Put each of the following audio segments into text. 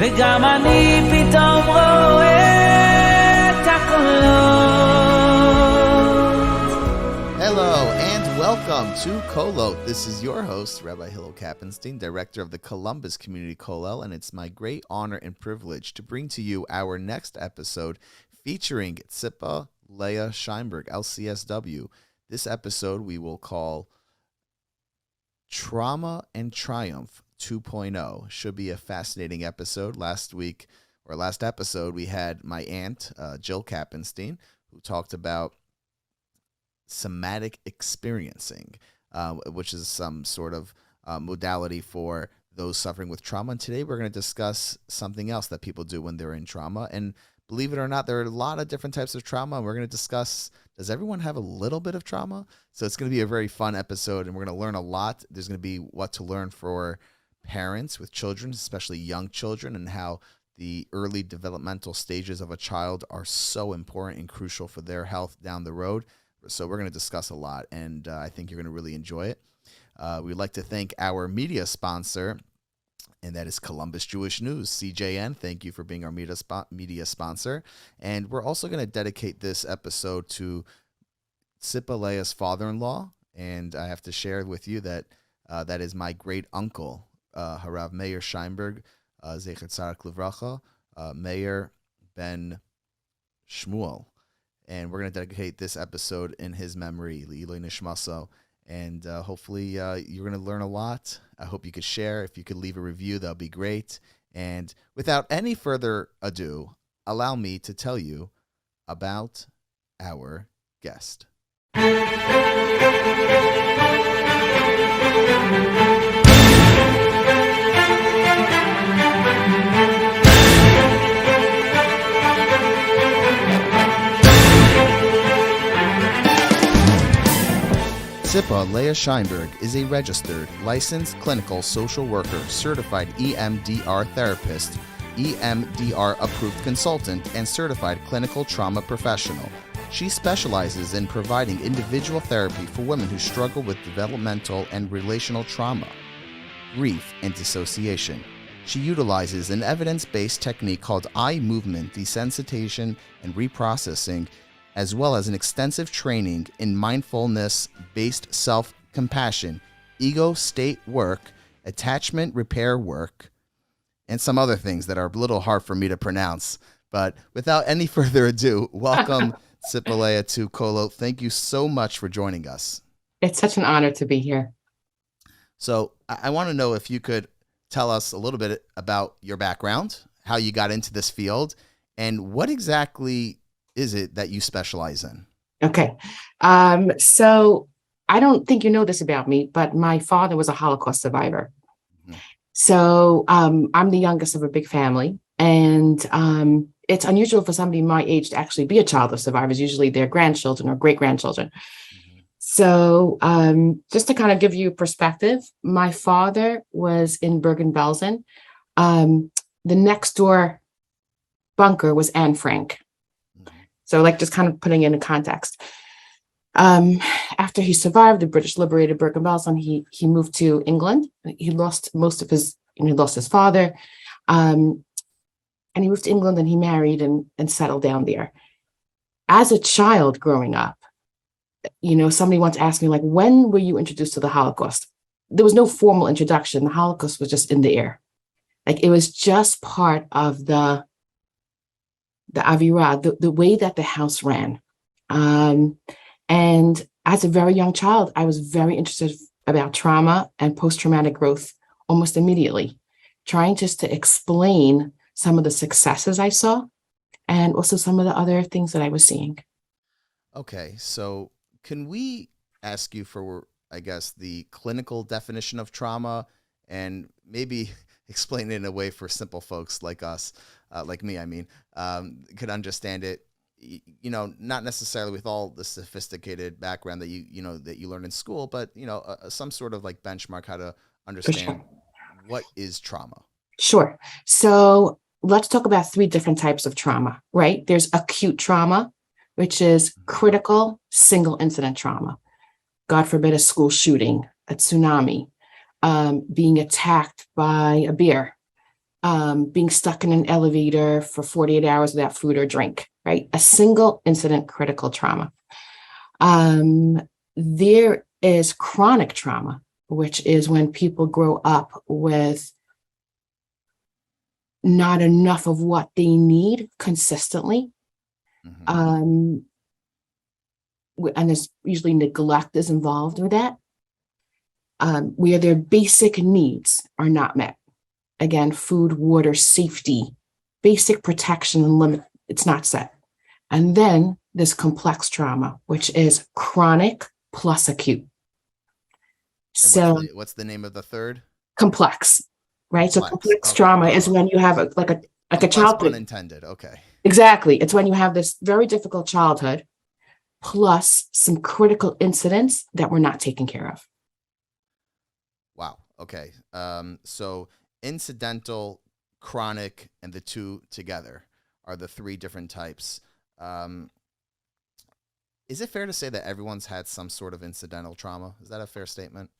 וגם אני פתאום רואה את הקולות. Hello and welcome to Kolot. This is your host, Rabbi Hillel Kappenstein, director of the Columbus Community Kollel, and it's my great honor and privilege to bring to you our next episode featuring Zipa, Leah, Scheinberg, LCSW. This episode we will call Trauma and Triumph 2.0. Should be a fascinating episode. Last episode, we had my aunt, Jill Kappenstein, who talked about somatic experiencing, which is some sort of modality for those suffering with trauma. And today we're going to discuss something else that people do when they're in trauma. And believe it or not, there are a lot of different types of trauma. And we're going to discuss, does everyone have a little bit of trauma? So it's going to be a very fun episode, and we're going to learn a lot. There's going to be what to learn for parents with children, especially young children, and how the early developmental stages of a child are so important and crucial for their health down the road. So we're going to discuss a lot, and I think you're going to really enjoy it. We'd like to thank our media sponsor, and that is Columbus Jewish News, CJN. Thank you for being our media sponsor. And we're also going to dedicate this episode to Zipa Leah's father-in-law, and I have to share with you that that is my great uncle, Harav Meir Scheinberg, Zecher Tzarak Livracha, Meir ben Shmuel. And we're going to dedicate this episode in his memory, Le'iloi Nishmaso. And hopefully you're going to learn a lot. I hope you could share. If you could leave a review, that would be great. And without any further ado, allow me to tell you about our guest. Zipa Leah Scheinberg is a registered, licensed clinical social worker, certified EMDR therapist, EMDR approved consultant, and certified clinical trauma professional. She specializes in providing individual therapy for women who struggle with developmental and relational trauma, grief, and dissociation. She utilizes an evidence-based technique called eye movement desensitization and reprocessing, as well as an extensive training in mindfulness-based self-compassion, ego state work, attachment repair work, and some other things that are a little hard for me to pronounce. But without any further ado, welcome Zipa Leah to Kolot. Thank you so much for joining us. It's such an honor to be here. So I want to know if you could tell us a little bit about your background, how you got into this field, and what exactly is it that you specialize in? Okay. So I don't think you know this about me, but my father was a Holocaust survivor. Mm-hmm. So I'm the youngest of a big family, and it's unusual for somebody my age to actually be a child of survivors. Usually they're grandchildren or great-grandchildren. Mm-hmm. So just to kind of give you perspective, my father was in Bergen-Belsen. The next door bunker was Anne Frank. So like just kind of putting it in context. After he survived, the British liberated Bergen-Belsen, he moved to England. He lost most of his, he lost his father. And he moved to England and he married and settled down there. As a child growing up, somebody once asked me, like, when were you introduced to the Holocaust? There was no formal introduction. The Holocaust was just in the air. Like, it was just part of the Avira, the way that the house ran. And as a very young child, I was very interested about trauma and post-traumatic growth almost immediately, trying just to explain some of the successes I saw and also some of the other things that I was seeing. Okay, so can we ask you for, I guess, the clinical definition of trauma and maybe explain it in a way for simple folks like us, like me, could understand it, not necessarily with all the sophisticated background that you learn in school, but, some sort of like benchmark how to understand what is trauma. Sure. So let's talk about 3 different types of trauma, right? There's acute trauma, which is critical single incident trauma. God forbid, a school shooting, a tsunami, being attacked by a bear, being stuck in an elevator for 48 hours without food or drink, right? A single incident critical trauma. There is chronic trauma, which is when people grow up with not enough of what they need consistently. And there's usually neglect is involved with that, where their basic needs are not met. Again, food, water, safety, basic protection and limit, it's not set. And then there's complex trauma, which is chronic plus acute. And So what's the name of the third? complex, right? So complex Okay. trauma is when you have like a childhood. Pun intended. Okay. Exactly. It's when you have this very difficult childhood plus some critical incidents that were not taken care of. Wow. Okay. So incidental, chronic, and the two together are the three different types. Is it fair to say that everyone's had some sort of incidental trauma? Is that a fair statement?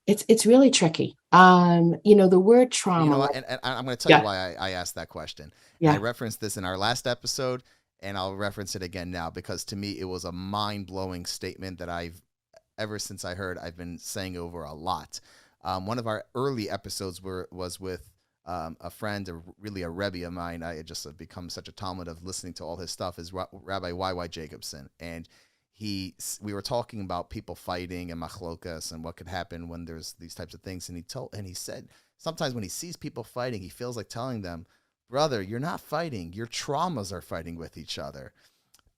It's really tricky. The word trauma. You know what? And I'm going to tell you why I asked that question. Yeah. I referenced this in our last episode, and I'll reference it again now because to me it was a mind-blowing statement that ever since I heard, I've been saying over a lot. One of our early episodes was with a friend, really a Rebbe of mine. I just have become such a Talmud of listening to all his stuff, is Rabbi Y.Y. Jacobson. And we were talking about people fighting and machlokas and what could happen when there's these types of things. And he said, sometimes when he sees people fighting, he feels like telling them, brother, you're not fighting. Your traumas are fighting with each other.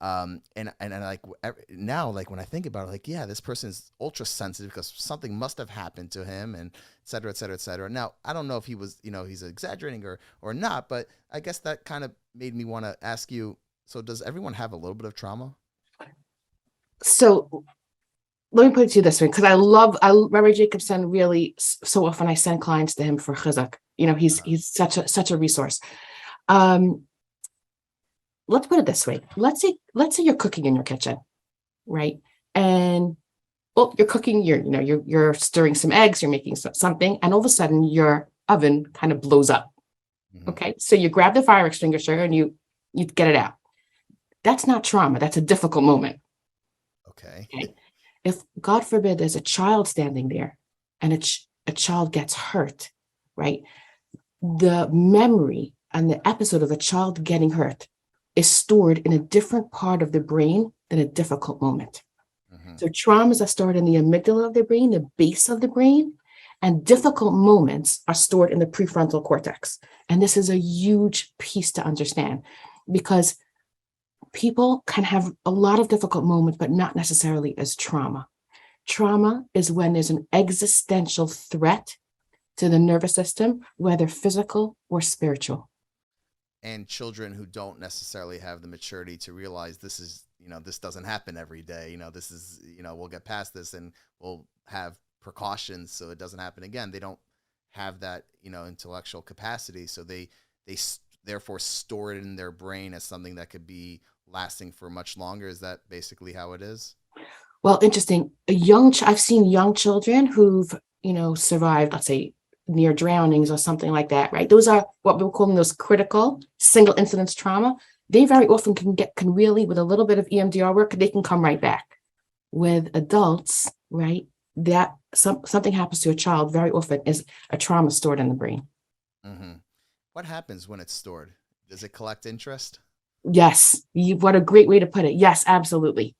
And like now, like when I think about it, like, yeah, this person is ultra sensitive because something must have happened to him, and et cetera, et cetera, et cetera. Now, I don't know if he was, he's exaggerating or not, but I guess that kind of made me want to ask you, so does everyone have a little bit of trauma? So let me put it to you this way, because Rabbi Jacobson really, so often I send clients to him for chizuk. He's such a resource. Let's put it this way. Let's say you're cooking in your kitchen, right? And you're cooking, you're stirring some eggs, you're making something, and all of a sudden your oven kind of blows up. Mm-hmm. Okay, so you grab the fire extinguisher and you get it out. That's not trauma. That's a difficult moment. Okay. If God forbid there's a child standing there and a child gets hurt, right? The memory and the episode of a child getting hurt is stored in a different part of the brain than a difficult moment. Mm-hmm. So traumas are stored in the amygdala of the brain, the base of the brain, and difficult moments are stored in the prefrontal cortex. And this is a huge piece to understand because people can have a lot of difficult moments, but not necessarily as trauma. Trauma is when there's an existential threat to the nervous system, whether physical or spiritual. And children who don't necessarily have the maturity to realize this is, this doesn't happen every day. This is, we'll get past this and we'll have precautions so it doesn't happen again. They don't have that, intellectual capacity. So they therefore store it in their brain as something that could be lasting for much longer. Is that basically how it is? Well, interesting. I've seen young children who've, survived, let's say, near drownings or something like that, right? Those are what we're calling those critical single incidence trauma. They very often can really, with a little bit of EMDR work, they can come right back. With adults, right, that something happens to a child very often is a trauma stored in the brain. Mm-hmm. What happens when it's stored? Does it collect interest? Yes. What a great way to put it. Yes, absolutely.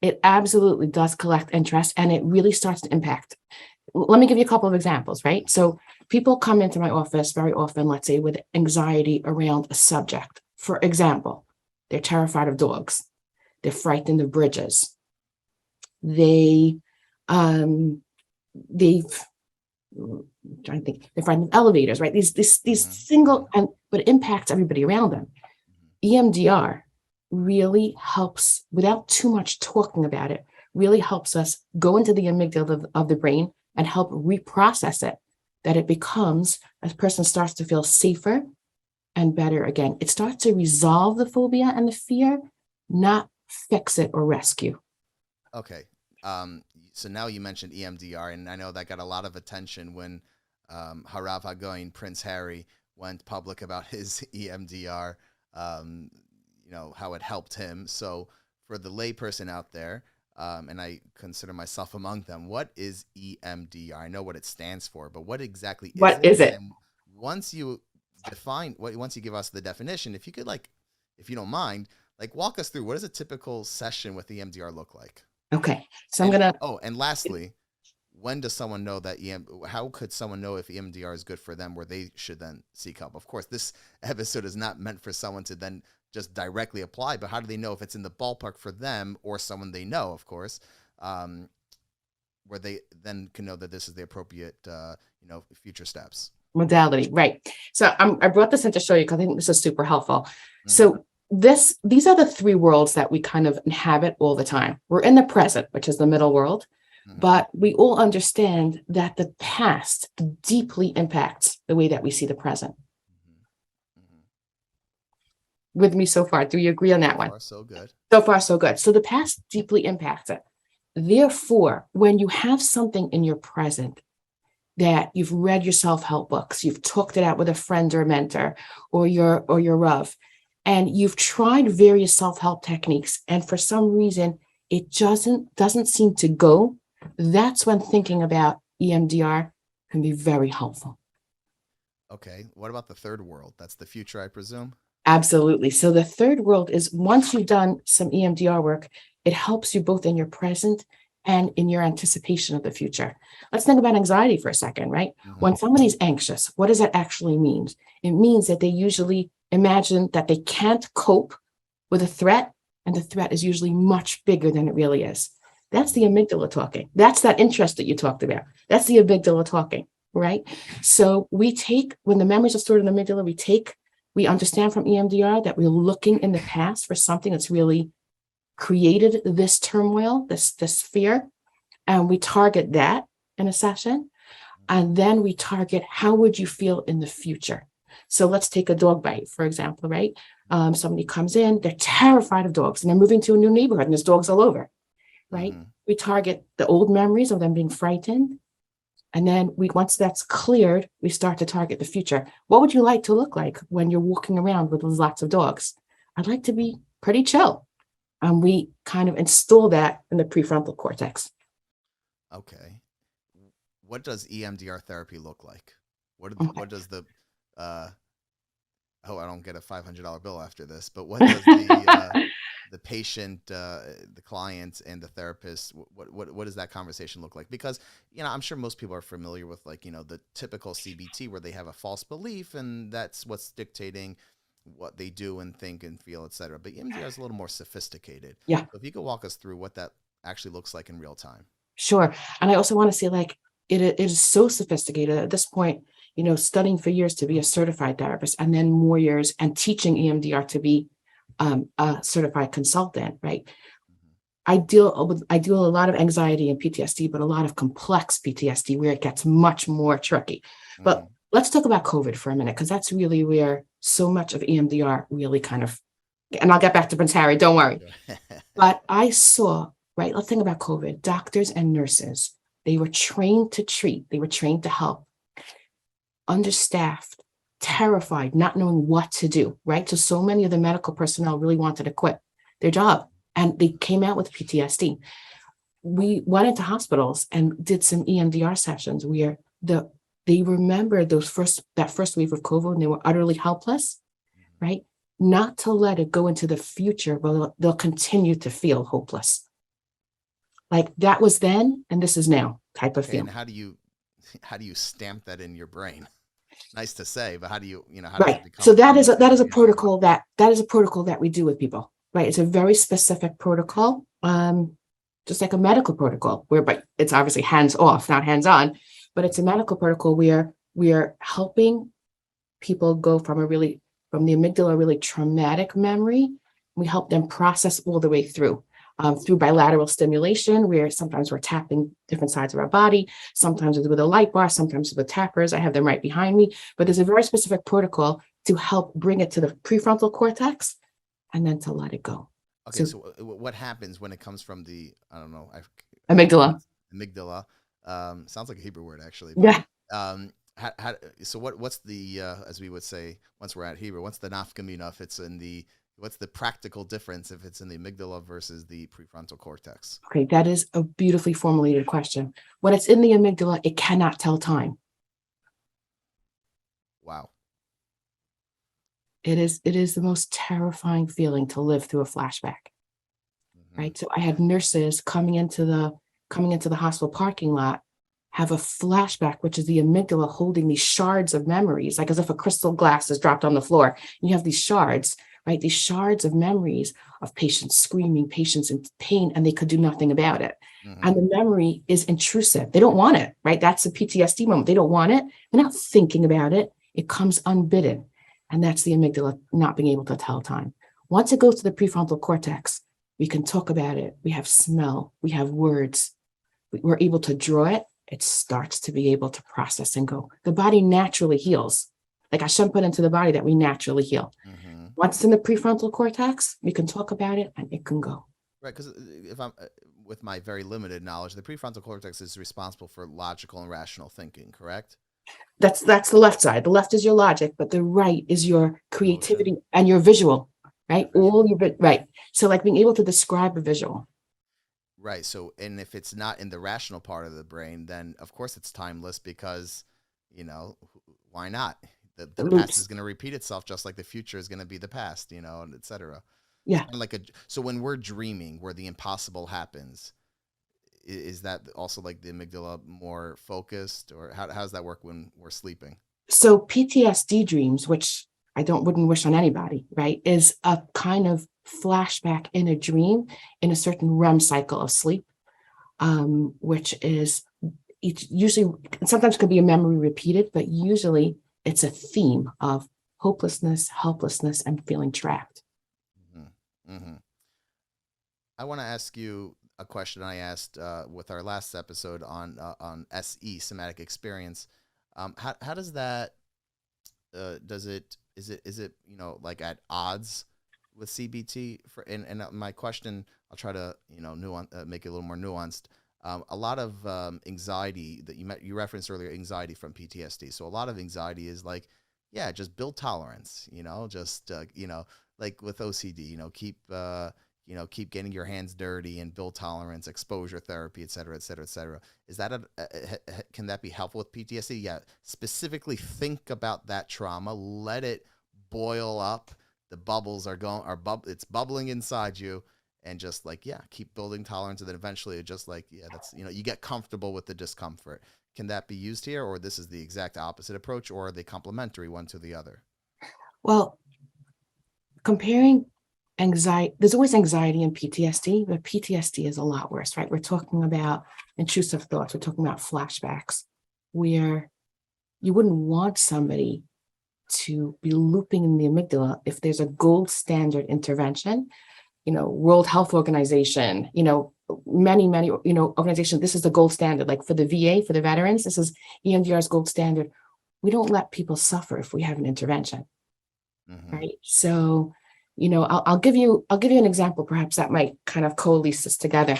It absolutely does collect interest, and it really starts to impact. Let me give you a couple of examples, right? So people come into my office very often, let's say, with anxiety around a subject. For example, they're terrified of dogs. They're frightened of bridges. They're frightened of elevators, right? These single, but it impacts everybody around them. EMDR really helps, without too much talking about it, really helps us go into the amygdala of the brain and help reprocess it, that it becomes, a person starts to feel safer and better again. It starts to resolve the phobia and the fear, not fix it or rescue. Okay. So now you mentioned EMDR, and I know that got a lot of attention when Harav Hagoyin, Prince Harry, went public about his EMDR, how it helped him. So for the layperson out there, and I consider myself among them, what is EMDR? I know what it stands for, but what exactly is What it? is it? And once you once you give us the definition, if you could, if you don't mind, walk us through, what does a typical session with EMDR look like? Okay. So I'm going to. Oh, and lastly, when does someone know that how could someone know if EMDR is good for them, where they should then seek help? Of course, this episode is not meant for someone to then just directly apply, but how do they know if it's in the ballpark for them or someone they know, of course, where they then can know that this is the appropriate, future steps? Modality, right. So I brought this in to show you because I think this is super helpful. Mm-hmm. So these are the three worlds that we kind of inhabit all the time. We're in the present, which is the middle world, but we all understand that the past deeply impacts the way that we see the present. With me so far, do you agree on that one? So far, so good. So far, so good. So the past deeply impacts it. Therefore, when you have something in your present that you've read your self-help books, you've talked it out with a friend or a mentor or your Rav, and you've tried various self-help techniques, and for some reason it doesn't seem to go, that's when thinking about EMDR can be very helpful. Okay. What about the third world? That's the future, I presume? Absolutely. So the third world is, once you've done some EMDR work, it helps you both in your present and in your anticipation of the future. Let's think about anxiety for a second, right? Mm-hmm. When somebody's anxious, what does that actually mean? It means that they usually imagine that they can't cope with a threat, and the threat is usually much bigger than it really is. That's the amygdala talking. That's that interest that you talked about. That's the amygdala talking, right? So when the memories are stored in the amygdala, we understand from EMDR that we're looking in the past for something that's really created this turmoil, this fear, and we target that in a session. And then we target, how would you feel in the future? So let's take a dog bite, for example, right? Somebody comes in, they're terrified of dogs, and they're moving to a new neighborhood, and there's dogs all over, right? Mm-hmm. We target the old memories of them being frightened. And then once that's cleared, we start to target the future. What would you like to look like when you're walking around with lots of dogs? I'd like to be pretty chill. And we kind of install that in the prefrontal cortex. Okay. What does EMDR therapy look like? What does the I don't get a $500 bill after this, but what does the patient, the client, and the therapist, what does that conversation look like? Because, I'm sure most people are familiar with the typical CBT, where they have a false belief, and that's what's dictating what they do and think and feel, etc. But EMDR is a little more sophisticated. Yeah. So if you could walk us through what that actually looks like in real time. Sure. And I also want to say, it is so sophisticated at this point, studying for years to be a certified therapist, and then more years and teaching EMDR to be a certified consultant, right? Mm-hmm. I deal a lot of anxiety and PTSD, but a lot of complex PTSD where it gets much more tricky. Mm-hmm. But let's talk about COVID for a minute, because that's really where so much of EMDR really kind of, and I'll get back to Prince Harry, don't worry. But I saw, right, let's think about COVID. Doctors and nurses, they were trained to treat, they were trained to help. Understaffed, terrified, not knowing what to do, right? So many of the medical personnel really wanted to quit their job, and they came out with PTSD. We went into hospitals and did some EMDR sessions where they remembered that first wave of COVID, and they were utterly helpless, right? Not to let it go into the future, but they'll continue to feel hopeless. Like that was then, and this is now type of feeling. And how do you stamp that in your brain? Nice to say, but how do you, how right? So that is a protocol that we do with people, right? It's a very specific protocol, just like a medical protocol, but it's obviously hands off, not hands on. But it's a medical protocol where we are helping people go from the amygdala, really traumatic memory. We help them process all the way through bilateral stimulation, where sometimes we're tapping different sides of our body, sometimes with a light bar, sometimes with tappers. I have them right behind me. But there's a very specific protocol to help bring it to the prefrontal cortex and then to let it go. Okay, so what happens when it comes from the, amygdala? Amygdala. Sounds like a Hebrew word, actually. But, yeah. So what's the as we would say once we're at Hebrew, what's the nafkamina if it's in the what's the practical difference if it's in the amygdala versus the prefrontal cortex? Okay, that is a beautifully formulated question. When it's in the amygdala, it cannot tell time. Wow. It is the most terrifying feeling to live through a flashback, right? So I had nurses coming into the hospital parking lot have a flashback, which is the amygdala holding these shards of memories, like as if a crystal glass is dropped on the floor. You have these shards, right? These shards of memories of patients screaming, patients in pain, and they could do nothing about it. And the memory is intrusive. They don't want it, right? That's the PTSD moment. They don't want it. They're not thinking about it. It comes unbidden. And that's the amygdala not being able to tell time. Once it goes to the prefrontal cortex, we can talk about it. We have smell. We have words. We're able to draw it. It starts to be able to process and go. The body naturally heals. Like Hashem put into the body that we naturally heal. Once it's in the prefrontal cortex, we can talk about it and it can go. Right, because if I'm with my very limited knowledge, the prefrontal cortex is responsible for logical and rational thinking, correct? That's the left side. The left is your logic, but the right is your creativity and your visual, right? Right. So like being able to describe a visual. Right. So, and if it's not in the rational part of the brain, then of course it's timeless because, why not? The past is going to repeat itself just like the future is going to be the past, and et cetera. Yeah. So when we're dreaming where the impossible happens, is that also like the amygdala more focused, or how does that work when we're sleeping? So PTSD dreams, which I wouldn't wish on anybody, right, is a kind of flashback in a dream in a certain REM cycle of sleep, which is usually, sometimes could be a memory repeated, but usually it's a theme of hopelessness, helplessness, and feeling trapped. I want to ask you a question I asked with our last episode on SE, somatic experience. How does that is it like at odds with CBT? And my question, I'll try to make it a little more nuanced. A lot of anxiety that you referenced earlier, anxiety from PTSD. So a lot of anxiety is like, just build tolerance. Like with OCD, keep getting your hands dirty and build tolerance, exposure therapy, et cetera, et cetera, et cetera. Is that can that be helpful with PTSD? Yeah. Specifically think about that trauma, let it boil up. The bubbles it's bubbling inside you, and just keep building tolerance. And then eventually it just that's, you get comfortable with the discomfort. Can that be used here, or this is the exact opposite approach, or are they complementary one to the other? Well, comparing anxiety, there's always anxiety in PTSD, but PTSD is a lot worse, right? We're talking about intrusive thoughts. We're talking about flashbacks where you wouldn't want somebody to be looping in the amygdala if there's a gold standard intervention, World Health Organization, many, organizations. This is the gold standard, like for the VA, for the veterans, this is EMDR's gold standard. We don't let people suffer if we have an intervention, right? So, I'll give you an example, perhaps that might kind of coalesce this together.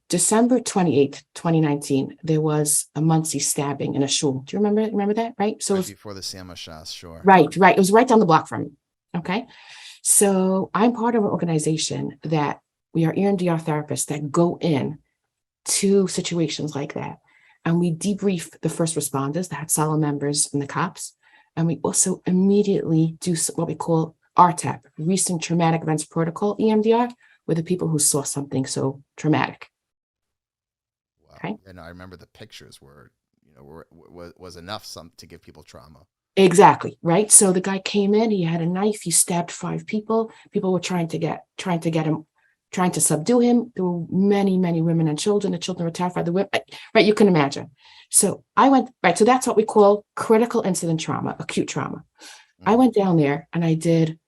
December 28th, 2019, there was a Muncie stabbing in a shul. Do you remember that? Right. So right before the Samashas, sure. Right. It was right down the block from me. Okay. So I'm part of an organization that we are EMDR therapists that go in to situations like that. And we debrief the first responders, the Hatzalah members and the cops. And we also immediately do what we call RTEP, Recent Traumatic Events Protocol, EMDR, with the people who saw something so traumatic. Wow. Okay. And I remember the pictures was enough to give people trauma. Exactly. Right. So the guy came in, he had a knife, he stabbed 5 people. People were trying to get him, trying to subdue him. There were many, many women and children. The children were terrified. The women, right. You can imagine. So I went, right. So that's what we call critical incident trauma, acute trauma. I went down there and I did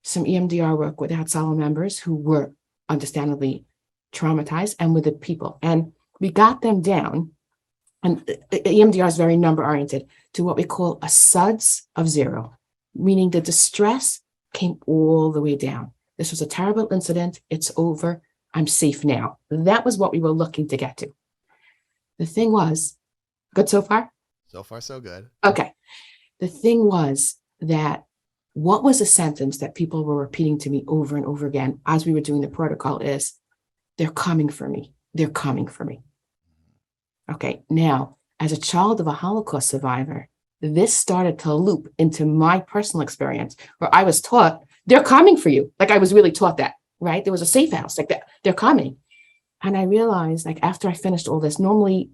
some EMDR work with the Hatzalah members who were understandably traumatized and with the people. And we got them down, and EMDR is very number oriented, to what we call a SUDS of 0, meaning the distress came all the way down. This was a terrible incident. It's over. I'm safe now. That was what we were looking to get to. The thing was, good so far? So far, so good. Okay. The thing was that what was a sentence that people were repeating to me over and over again as we were doing the protocol is, they're coming for me. They're coming for me. Okay. Now, as a child of a Holocaust survivor, this started to loop into my personal experience where I was taught they're coming for you. Like I was really taught that, right? There was a safe house, like that, they're coming. And I realized, like, after I finished all this, normally,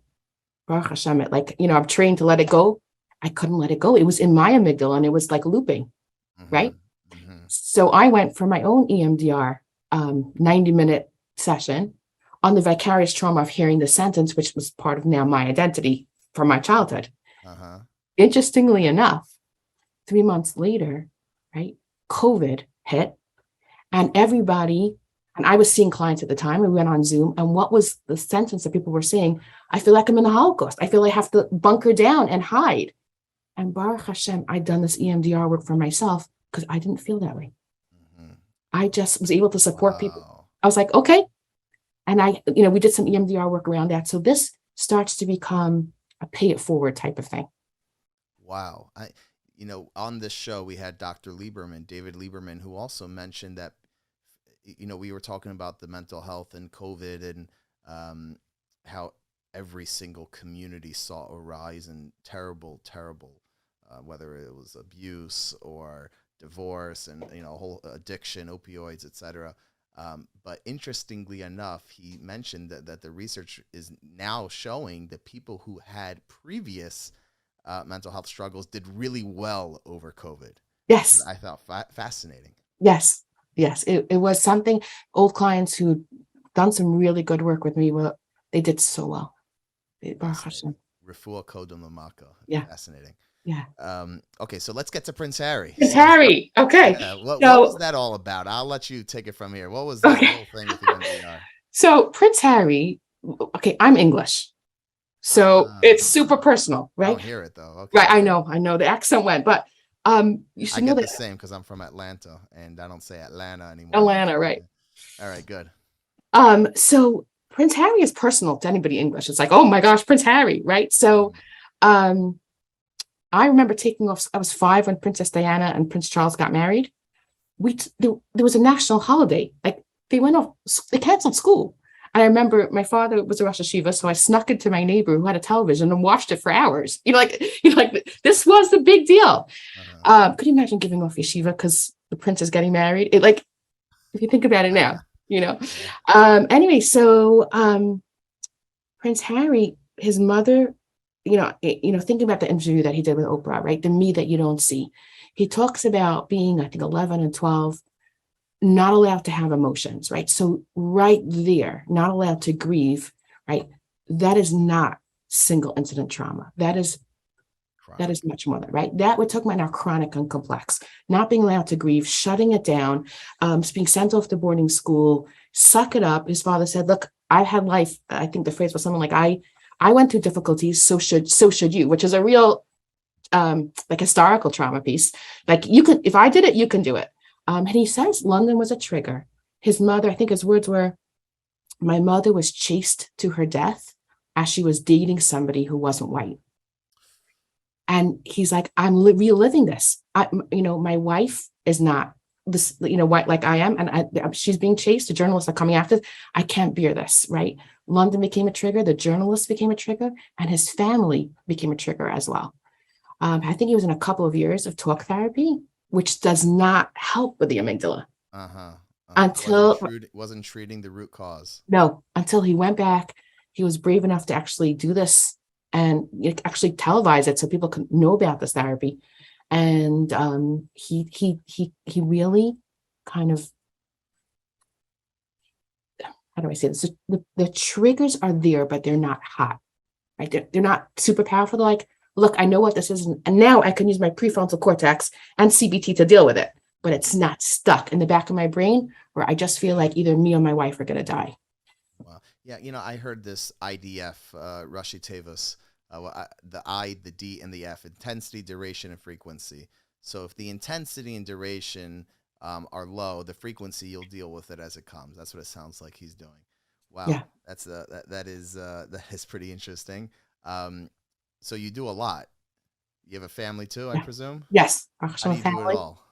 Baruch Hashem, I'm trained to let it go. I couldn't let it go. It was in my amygdala and it was like looping, right? So I went for my own EMDR 90-minute session on the vicarious trauma of hearing the sentence, which was part of now my identity from my childhood. Interestingly enough, 3 months later, right, COVID hit and I was seeing clients at the time, and we went on Zoom, and what was the sentence that people were saying? I feel like I'm in the Holocaust. I feel like I have to bunker down and hide. And Baruch Hashem, I'd done this EMDR work for myself because I didn't feel that way. I just was able to support people. I was like, okay. And we did some EMDR work around that. So this starts to become a pay it forward type of thing. Wow. On this show, we had Dr. David Lieberman, who also mentioned that, we were talking about the mental health and COVID and how every community community saw a rise in terrible, whether it was abuse or divorce and, whole addiction, opioids, etc. But interestingly enough, he mentioned that the research is now showing that people who had previous mental health struggles did really well over COVID. Yes. I thought fascinating. Yes. It was something. Old clients who'd done some really good work with me, they did so well. Refuah Kodem Lamaka. Yeah. Fascinating. Yeah. Okay, so let's get to Prince Harry. Harry. Okay. What was that all about? I'll let you take it from here. What was the whole thing with the EMDR? So Prince Harry, okay, I'm English. So it's super personal, right? I don't hear it though. Okay. Right, I know the accent went, but you should know that. I get the same because I'm from Atlanta and I don't say Atlanta anymore. Atlanta, right? All right, good. So Prince Harry is personal to anybody English. It's like, oh my gosh, Prince Harry, right? So, I remember taking off. I was 5 when Princess Diana and Prince Charles got married. There was a national holiday. Like they went off. They canceled school. And I remember my father was a Rosh Hashiva, so I snuck into my neighbor who had a television and watched it for hours. This was the big deal. Could you imagine giving off yeshiva because the prince is getting married? If you think about it now, Anyway, so Prince Harry, his mother, thinking about the interview that he did with Oprah, right? The me that you don't see. He talks about being, I think, 11 and 12. Not allowed to have emotions, right? So right there, not allowed to grieve, right? That is not single incident trauma. That is much more than, right? That we're talking about now chronic and complex, not being allowed to grieve, shutting it down, being sent off to boarding school, suck it up. His father said, look, I've had life. I think the phrase was something like, I went through difficulties, so should you, which is a real historical trauma piece. Like you could, if I did it, you can do it. And he says London was a trigger. His mother, I think his words were, my mother was chased to her death as she was dating somebody who wasn't white. And he's like, I'm reliving this. My wife is not this, white like I am. And she's being chased. The journalists are coming after. I can't bear this, right? London became a trigger. The journalists became a trigger. And his family became a trigger as well. I think he was in a couple of years of talk therapy, which does not help with the amygdala. Until wasn't treating the root cause. No, until he went back, he was brave enough to actually do this and actually televise it so people could know about this therapy. And he really kind of, how do I say this? The triggers are there, but they're not hot, right? They're not super powerful. They're like, look, I know what this is, and now I can use my prefrontal cortex and CBT to deal with it, but it's not stuck in the back of my brain where I just feel like either me or my wife are going to die. Wow. Yeah, I heard this IDF, Rashi Tevos, the I, the D, and the F, intensity, duration, and frequency. So if the intensity and duration are low, the frequency, you'll deal with it as it comes. That's what it sounds like he's doing. Wow. Yeah. That is pretty interesting. So you do a lot. You have a family too, I Yeah. presume? Yes. How do you do it Family. all?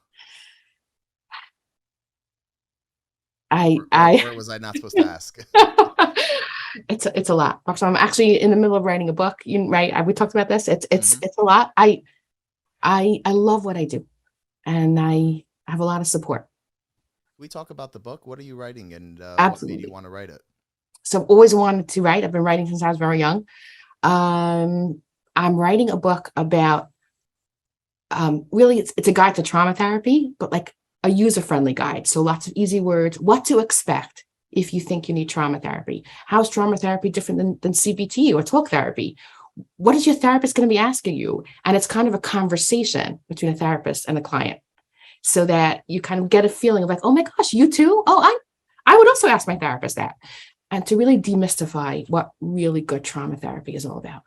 I Or was I not supposed to ask? it's a lot. So I'm actually in the middle of writing a book. Right? We talked about this. Hmm. It's a lot. I love what I do, and I have a lot of support. We talk about the book. What are you writing, and what made you Absolutely. want to write it? So I've always wanted to write. I've been writing since I was very young. I'm writing a book about really it's a guide to trauma therapy, but like a user-friendly guide. So lots of easy words, what to expect if you think you need trauma therapy. How is trauma therapy different than CBT or talk therapy? What is your therapist going to be asking you? And it's kind of a conversation between a therapist and a client, so that you kind of get a feeling of like, oh my gosh, you too? Oh, I would also ask my therapist that. And to really demystify what really good trauma therapy is all about.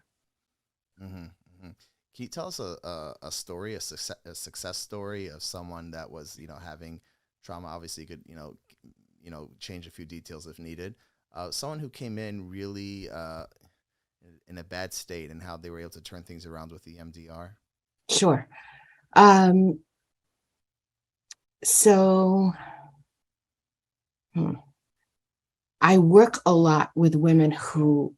Hmm. Hmm. Can you tell us a story, a success story of someone that was, having trauma? Obviously, you could, change a few details if needed. Someone who came in really in a bad state and how they were able to turn things around with the EMDR. Sure. Um, so hmm, I work a lot with women who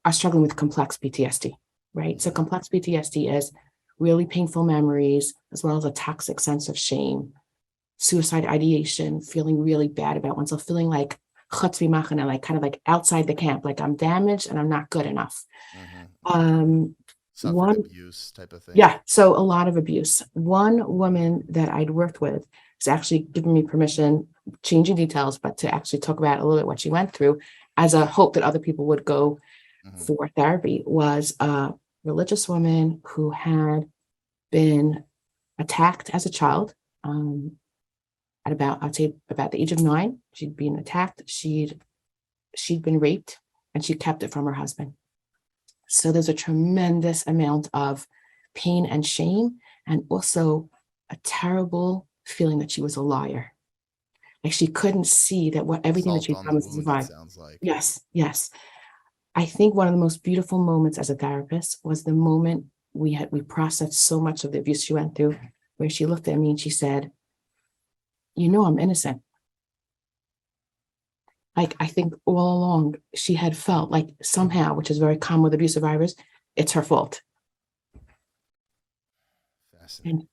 are struggling with complex PTSD, right? So Hmm. complex PTSD is really painful memories, as well as a toxic sense of shame, suicide ideation, feeling really bad about oneself, feeling like chutzpah machana, like kind of like outside the camp, like I'm damaged and I'm not good enough. Hmm. Hmm. Um, Suffered one, abuse type of thing. yeah, so a lot of abuse. One woman that I'd worked with has actually given me permission, changing details, but to actually talk about a little bit what she went through as a hope that other people would go Hmm. for therapy, was a religious woman who had been attacked as a child. At about, I'd say about the age of 9, she'd been attacked. She'd been raped, and she kept it from her husband. So there's a tremendous amount of pain and shame, and also a terrible feeling that she was a liar. Like she couldn't see that everything that Salt she'd on done the was to wound, it survive. sounds like. Yes, yes. I think one of the most beautiful moments as a therapist was the moment we processed so much of the abuse she went through, where she looked at me and she said, I'm innocent. Like, I think all along she had felt like somehow, which is very common with abuse survivors, it's her fault. Fascinating.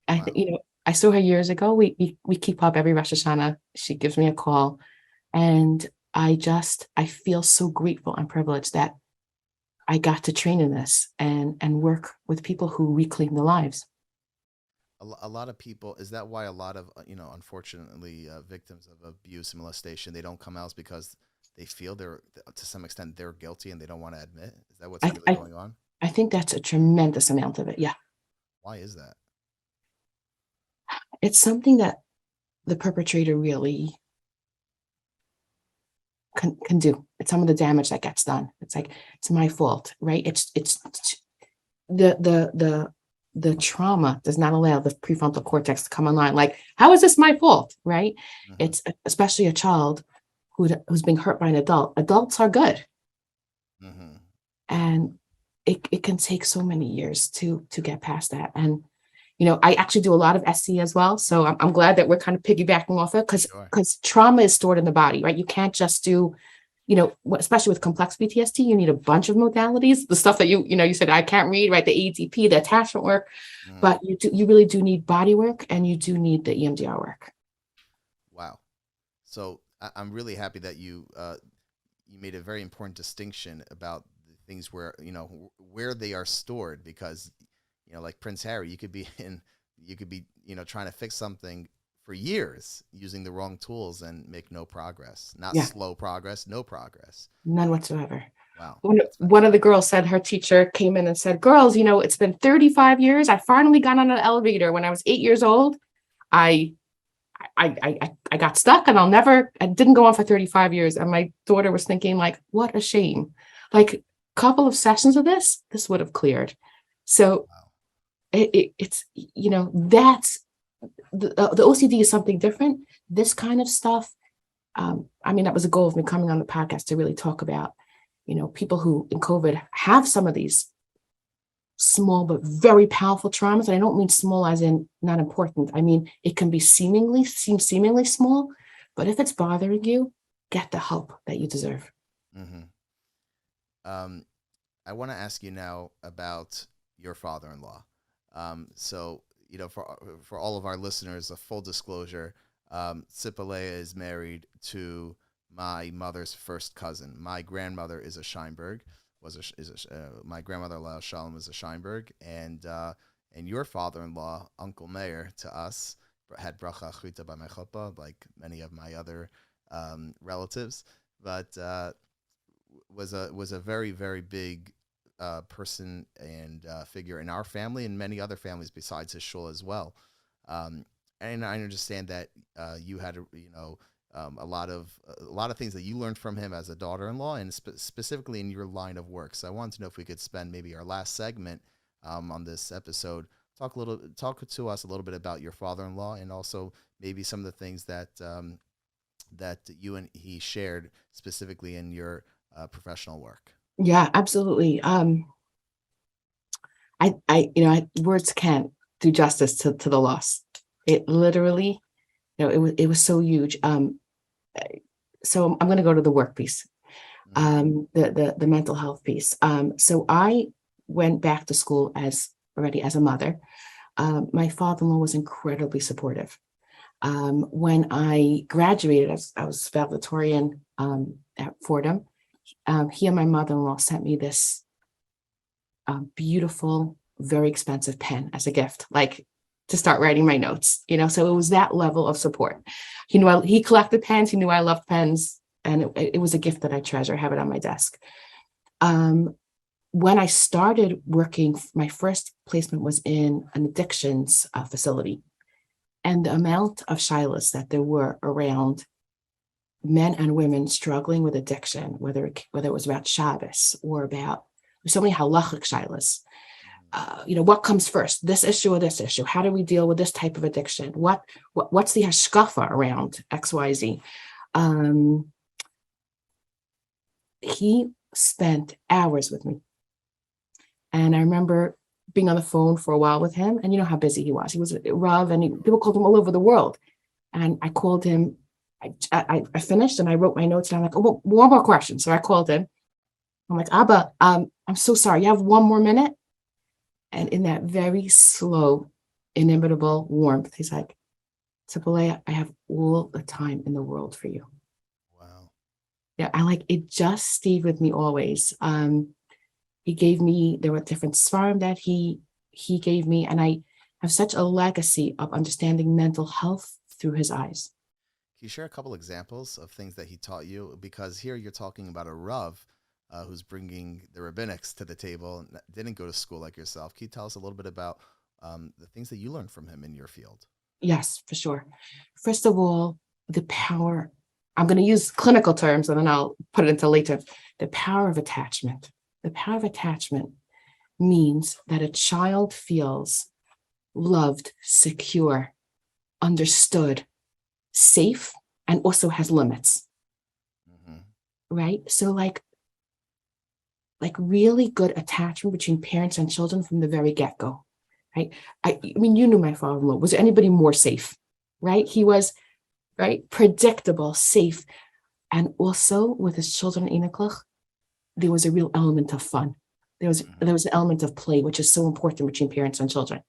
And I think, Wow. I saw her years ago. We keep up every Rosh Hashanah. She gives me a call, and I feel so grateful and privileged that I got to train in this and work with people who reclaim their lives. A lot of people, is that why a lot of, unfortunately, victims of abuse and molestation, they don't come out because they feel they're, to some extent, they're guilty and they don't want to admit? Is that what's I, really I going on? I think that's a tremendous amount of it. Yeah, Why is that? it's something that the perpetrator really can do. It's some of the damage that gets done. It's like it's my fault, right? It's the trauma does not allow the prefrontal cortex to come online. Like, how is this my fault, right? Hmm. It's especially a child who's being hurt by an adult. Adults are good, Hmm. and it can take so many years to get past that. And I actually do a lot of SC as well. So I'm glad that we're kind of piggybacking off it, Sure. because trauma is stored in the body, right? You can't just do, especially with complex PTSD, you need a bunch of modalities. The stuff that you said I can't read, right? The ADP, the attachment work, Hmm. but you really do need body work, and you do need the EMDR work. Wow. So I'm really happy that you made a very important distinction about the things where, where they are stored, because, like Prince Harry, you could be, trying to fix something for years using the wrong tools and make no progress. Not Yeah, slow progress, no progress. none whatsoever. Wow, that's One of the fascinating. girls said her teacher came in and said, "Girls, it's been 35 years. I finally got on an elevator when I was 8 years old. I I got stuck, and I didn't go on for 35 years." And my daughter was thinking, like, what a shame. Like, a couple of sessions of this would have cleared. So Wow. it's, that's the OCD is something different. This kind of stuff, I mean, that was a goal of me coming on the podcast, to really talk about. people who in COVID have some of these small but very powerful traumas. And I don't mean small as in not important. I mean, it can seem seemingly small, but if it's bothering you, get the help that you deserve. Mm-hmm. I want to ask you now about your father-in-law. So, for all of our listeners, a full disclosure, Zipa Leah is married to my mother's first cousin. My grandmother is a Scheinberg. My grandmother Leah Shalom was a Scheinberg, and your father-in-law, Uncle Meir, to us had bracha chita by my chuppah, like many of my other relatives, but was a very, very big person and figure in our family and many other families besides his shul as well. And I understand that you had a lot of things that you learned from him as a daughter-in-law, and specifically in your line of work. So I wanted to know if we could spend maybe our last segment on this episode, talk to us a little bit about your father-in-law, and also maybe some of the things that that you and he shared specifically in your professional work. Yeah, absolutely. Words can't do justice to the loss. It literally, it was so huge. So I'm going to go to the work piece, the mental health piece. So I went back to school as a mother. My father-in-law was incredibly supportive. When I graduated, I was valedictorian at Fordham. He and my mother-in-law sent me this beautiful, very expensive pen as a gift, like to start writing my notes, so it was that level of support. He collected pens. He knew I loved pens, and it was a gift that I treasure. I have it on my desk. When I started working, my first placement was in an addictions facility, and the amount of shilas that there were around men and women struggling with addiction, whether it was about Shabbos or about so many halachic shilas. What comes first, this issue or this issue? How do we deal with this type of addiction? What's the hashkafa around XYZ? He spent hours with me. And I remember being on the phone for a while with him, and you know how busy he was. He was a Rav, and people called him all over the world. And I called him. I finished and I wrote my notes, and I'm like, oh, one more question. So I called him. I'm like, Abba, I'm so sorry. You have one more minute? And in that very slow, inimitable warmth, he's like, Zipa Leah, I have all the time in the world for you. Wow. Yeah, it just stayed with me always. He gave me, there were different svarim that he gave me, and I have such a legacy of understanding mental health through his eyes. Can you share a couple examples of things that he taught you? Because here you're talking about a Rav who's bringing the rabbinics to the table and didn't go to school like yourself. Can you tell us a little bit about the things that you learned from him in your field? Yes, for sure. First of all, the power, I'm going to use clinical terms and then I'll put it into later. The power of attachment. The power of attachment means that a child feels loved, secure, understood, safe, and also has limits. Mm-hmm. Right? So like really good attachment between parents and children from the very get-go. Right? I mean, you knew my father-in-law. Was there anybody more safe? Right? He was predictable, safe. And also with his children in Enoch, there was a real element of fun. There was an element of play, which is so important between parents and children.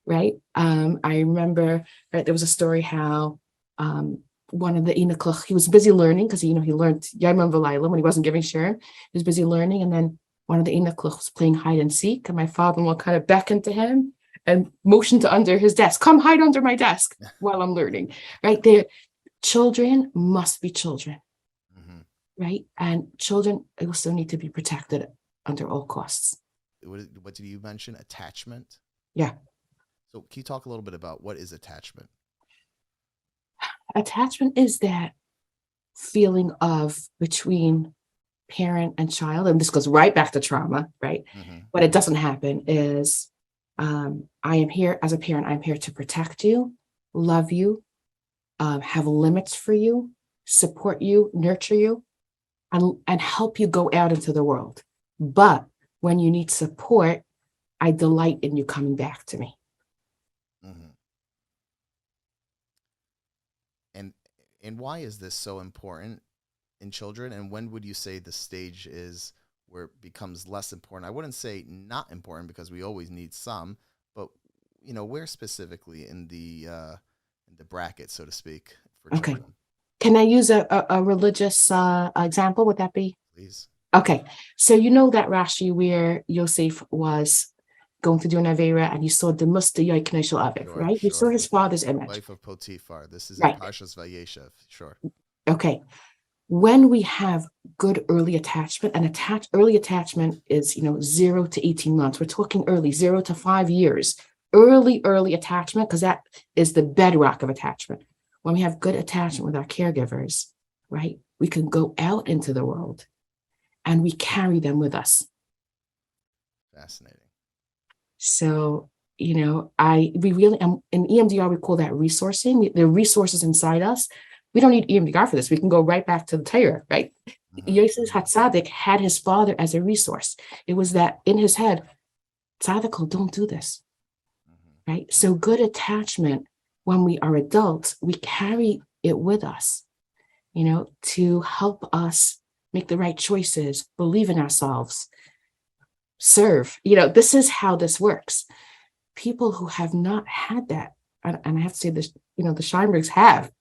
Right? I remember there was a story how one of the Enoch, he was busy learning because he learned Yom V'Layla when he wasn't giving shiur. He was busy learning, and then one of the Enoch was playing hide and seek, and my father-in-law kind of beckoned to him and motioned to under his desk. Come hide under my desk while I'm learning. Right there, children must be children. Right? And children also need to be protected under all costs. What did you mention? Attachment? Yeah. So can you talk a little bit about what is attachment? Attachment is that feeling of between parent and child, and this goes right back to trauma, right? What it doesn't happen is I am here as a parent, I'm here to protect you, love you, have limits for you, support you, nurture you. and help you go out into the world. But when you need support, I delight in you coming back to me. Mm-hmm. And why is this so important in children? And when would you say the stage is where it becomes less important? I wouldn't say not important because we always need some, but where specifically in the bracket, so to speak, for Okay. children? Can I use a religious example? Would that be? Please. Okay. So you know that Rashi where Yosef was going to do an Avera and he saw the Musta Yaikneshel Aviv, Sure, right? He saw sure. his father's image. Wife of Potiphar. This is in Right. Parshas Vayeshev. Sure. Okay. When we have good early attachment, and early attachment is 0 to 18 months. We're talking early, 0 to 5 years. Early attachment, because that is the bedrock of attachment. When we have good attachment with our caregivers, right, we can go out into the world and we carry them with us. Fascinating. So, we really, in EMDR, we call that resourcing. The resources inside us. We don't need EMDR for this. We can go right back to the Torah, right? Mm-hmm. Yosef HaTzadik had his father as a resource. It was that in his head, Tzaddik, don't do this, right? So good attachment, when we are adults, we carry it with us, to help us make the right choices, believe in ourselves, serve. This is how this works. People who have not had that, and I have to say this, the Scheinbergs have,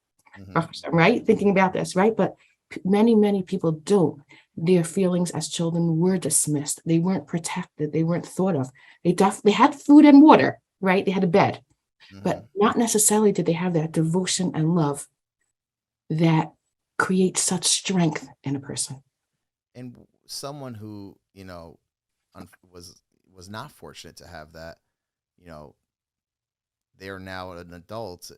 right? Thinking about this, right? But many people don't. Their feelings as children were dismissed. They weren't protected. They weren't thought of. They had food and water, right? They had a bed, but not necessarily did they have that devotion and love that creates such strength in a person. And someone who was not fortunate to have that, they're now an adult.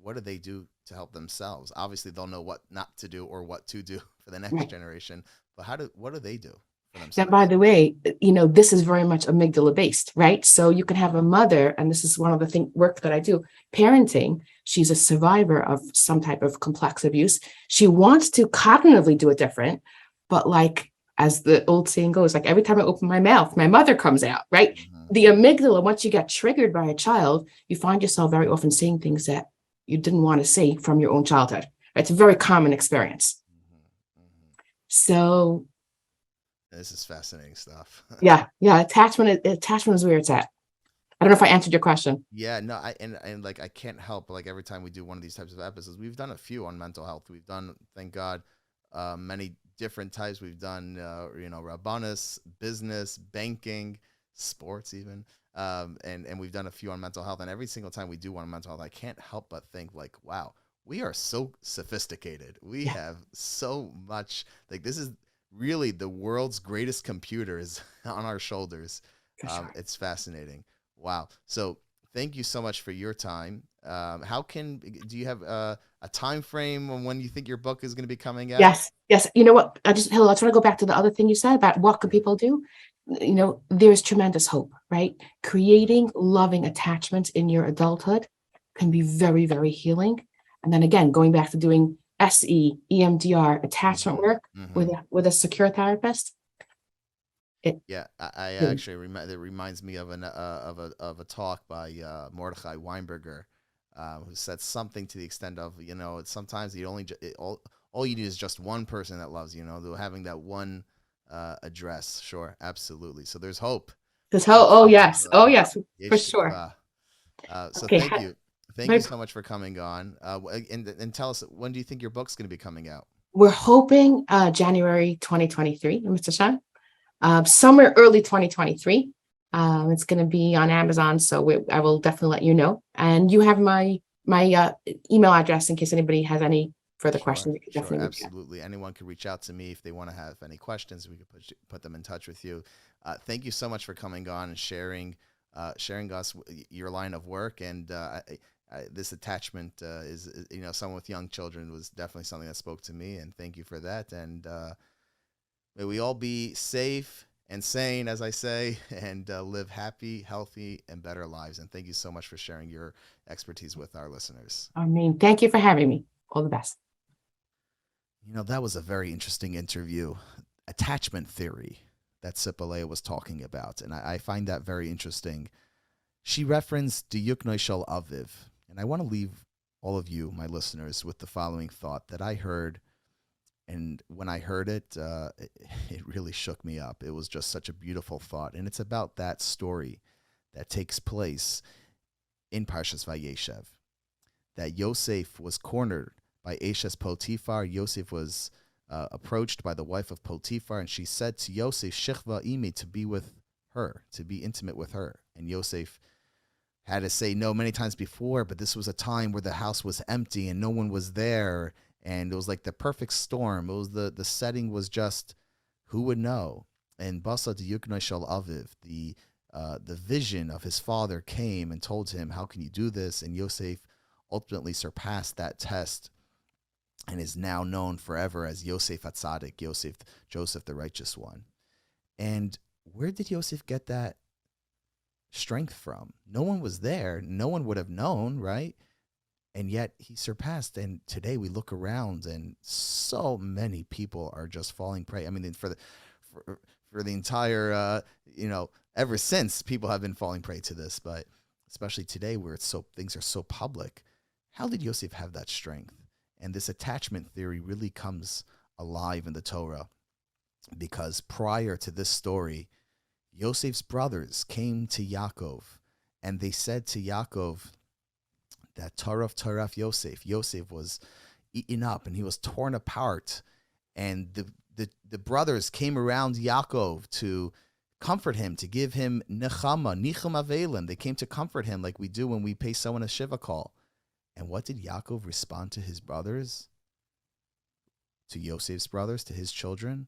What do they do to help themselves? Obviously, they'll know what not to do or what to do for the next generation. But what do they do for themselves? Now, by the way, this is very much amygdala based, right? So you can have a mother, and this is one of the work that I do, parenting. She's a survivor of some type of complex abuse. She wants to cognitively do it different, but as the old saying goes, every time I open my mouth, my mother comes out, right? The amygdala, once you get triggered by a child, you find yourself very often saying things that you didn't want to say from your own childhood. It's a very common experience. So this is fascinating stuff. yeah. Attachment is where it's at. I don't know if I answered your question. Yeah, no, I can't help but every time we do one of these types of episodes, we've done a few on mental health. We've done, thank God, many different types. We've done Rabbanis, business, banking, sports even. And we've done a few on mental health, and every single time we do one on mental health, I can't help but think wow, we are so sophisticated. We have so much, this is really the world's greatest computer is on our shoulders. Sure. It's fascinating. Wow. So thank you so much for your time. Do you have a time frame on when you think your book is going to be coming out? Yes. You know what? I just want to go back to the other thing you said about what can people do. There's tremendous hope, right? Creating loving attachments in your adulthood can be very, very healing. And then again, going back to doing SE, EMDR, attachment work with a secure therapist. I actually it reminds me of a talk by Mordechai Weinberger, who said something to the extent of sometimes all you need is just one person that loves you. Having that one address. Sure, absolutely. So there's hope. There's hope. Oh yes, for sure. So thank you. Thank you so much for coming on. And tell us, when do you think your book's going to be coming out? We're hoping January 2023, Mr. Shan. Somewhere early 2023. It's going to be on Amazon, so I will definitely let you know. And you have my email address in case anybody has any further questions. Sure, absolutely. Anyone can reach out to me if they want to have any questions. We can put them in touch with you. Thank you so much for coming on and sharing us your line of work. And this attachment is someone with young children was definitely something that spoke to me. And thank you for that. And may we all be safe and sane, as I say, and live happy, healthy, and better lives. And thank you so much for sharing your expertise with our listeners. Thank you for having me. All the best. That was a very interesting interview. Attachment theory that Zipa Leah was talking about. And I find that very interesting. She referenced Diyuknoi Shel Aviv. And I want to leave all of you, my listeners, with the following thought that I heard. And when I heard it, it really shook me up. It was just such a beautiful thought. And it's about that story that takes place in Parshas Vayeshev. That Yosef was cornered by Eshes Potiphar. Yosef was approached by the wife of Potiphar, and she said to Yosef, Shechva imi, to be with her, to be intimate with her. And Yosef had to say no many times before, but this was a time where the house was empty and no one was there, and it was like the perfect storm. It was the setting was just, who would know? And Basa Diyuknoi Shel Aviv, the vision of his father came and told him, how can you do this? And Yosef ultimately surpassed that test and is now known forever as Yosef HaTzadik, Joseph the righteous one. And where did Yosef get that strength from? No one was there. No one would have known, right? And yet he surpassed. And today we look around and so many people are just falling prey. I mean, for the entire, ever since, people have been falling prey to this, but especially today where things are so public. How did Yosef have that strength? And this attachment theory really comes alive in the Torah, because prior to this story, Yosef's brothers came to Yaakov and they said to Yaakov that Taraf Yosef was eaten up and he was torn apart. And the brothers came around Yaakov to comfort him, to give him nechama, nichum avelim. They came to comfort him like we do when we pay someone a shiva call. And what did Yaakov respond to his brothers? To Yosef's brothers, to his children?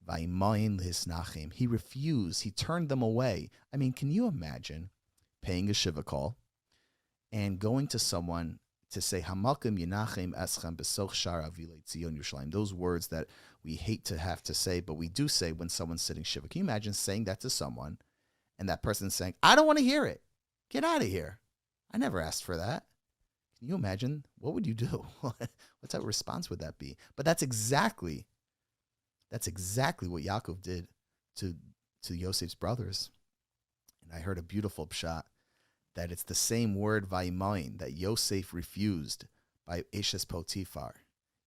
Vayimoin lehisnachim. He refused. He turned them away. I mean, can you imagine paying a shiva call and going to someone to say, Hamalkim Yenachem Eschem Besoch Shar Avilei Tzion Yerushalayim? Those words that we hate to have to say, but we do say when someone's sitting shiva. Can you imagine saying that to someone and that person saying, I don't want to hear it. Get out of here. I never asked for that. Can you imagine? What would you do? What type of response would that be? But that's exactly what Yaakov did to Yosef's brothers. And I heard a beautiful pshat that it's the same word vayimayin that Yosef refused by Eshes Potiphar.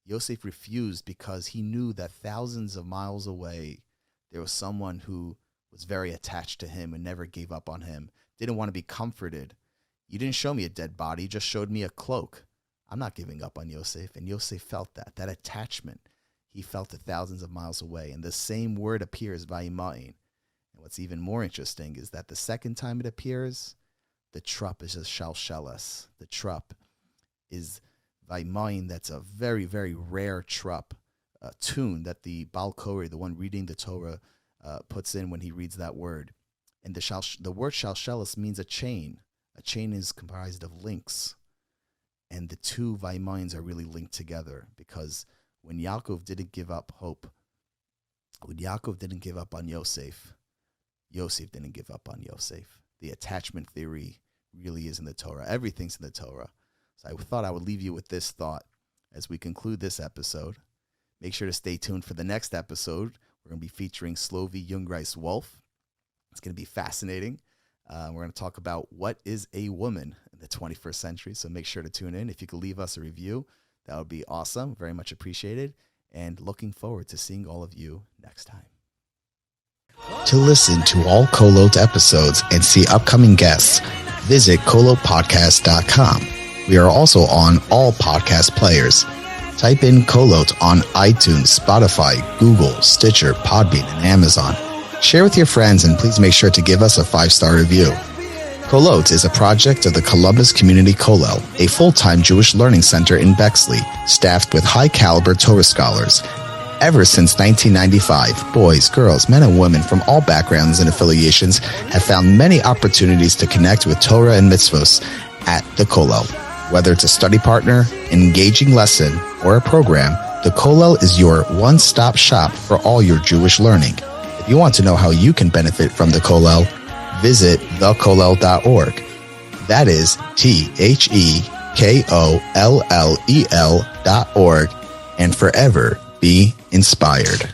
Yosef refused because he knew that thousands of miles away there was someone who was very attached to him and never gave up on him, didn't want to be comforted. You didn't show me a dead body, you just showed me a cloak. I'm not giving up on Yosef. And Yosef felt that attachment. He felt it thousands of miles away. And the same word appears, vayimayin. And what's even more interesting is that the second time it appears, the trup is a shalshelas. The trup is vayimayin. That's a very, very rare trup tune that the Baal Koreh, the one reading the Torah, puts in when he reads that word. And the word shalshelas means a chain. A chain is comprised of links. And the two vayimayins are really linked together, because when Yaakov didn't give up hope, when Yaakov didn't give up on Yosef, Yosef didn't give up on Yosef. The attachment theory really is in the Torah. Everything's in the Torah. So I thought I would leave you with this thought as we conclude this episode. Make sure to stay tuned for the next episode. We're going to be featuring Slovi Jungreis Wolf. It's going to be fascinating. We're going to talk about what is a woman in the 21st century. So make sure to tune in. If you could leave us a review, that would be awesome. Very much appreciated. And looking forward to seeing all of you next time. To listen to all Kolot episodes and see upcoming guests, visit kolotpodcast.com. We are also on all podcast players. Type in Kolot on iTunes, Spotify, Google, Stitcher, Podbean, and Amazon. Share with your friends, and please make sure to give us a 5-star review. Kolot is a project of the Columbus Community Kollel, a full-time Jewish learning center in Bexley, staffed with high-caliber Torah scholars. Ever since 1995, boys, girls, men, and women from all backgrounds and affiliations have found many opportunities to connect with Torah and mitzvos at the Kollel. Whether it's a study partner, an engaging lesson, or a program, the Kollel is your one-stop shop for all your Jewish learning. If you want to know how you can benefit from the Kollel, visit thekollel.org. That is TheKollel.org. And forever be inspired.